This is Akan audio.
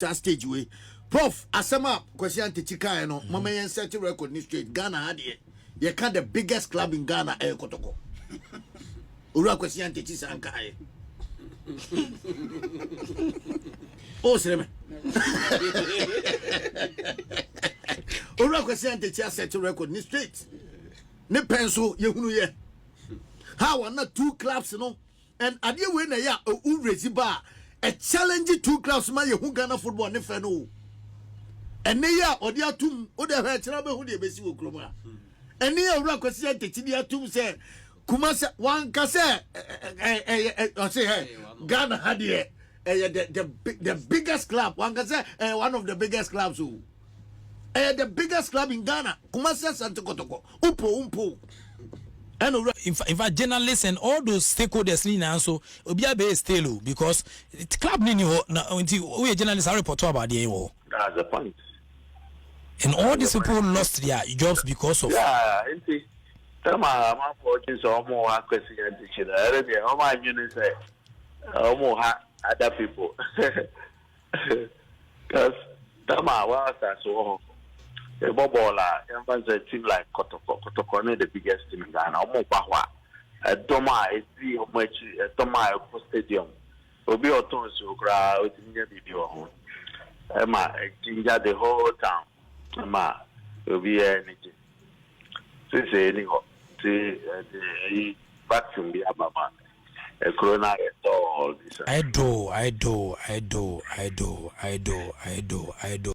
that stage way. Prof, Asama, Kwesiante Chika, no, Mama Yen set a record in straight Ghana had ye. You can't the biggest club in Ghana, Kotoko. Ura Kwesiante Chisanka. Oh, Sreme. Ura Kwesiante Chia set a record in straight. Ne pencil, you ye. How are not 2 clubs, you know? And I did win a year, a challenging 2 clubs, my Ghana football, never know. And they are or the atum or the Hacharabe who they basic Kroma. And they are Rakosia Tidia Tum say Kumasa one Kase say Ghana had here the biggest club, one can say one of the biggest clubs who the biggest club in Ghana, Kumasa Asante Kotoko, Umpo. And in fact, journalists and all those stakeholders now so Obia be still because the club nini we journalists are report about the That's the point. And all these people lost their jobs because of Tell my fortune so more question and teaching. All my units say more other people. Because tell my well that's all. The Bobola, a team like Kotoko, the biggest team in Ghana. Omo a Doma is the much a Doma stadium. Obi Oton so crowd in the video. Emma, ginger the whole town. Emma, will be anything. Say anyhow, the vaccine be a mama. A corona at all. I do.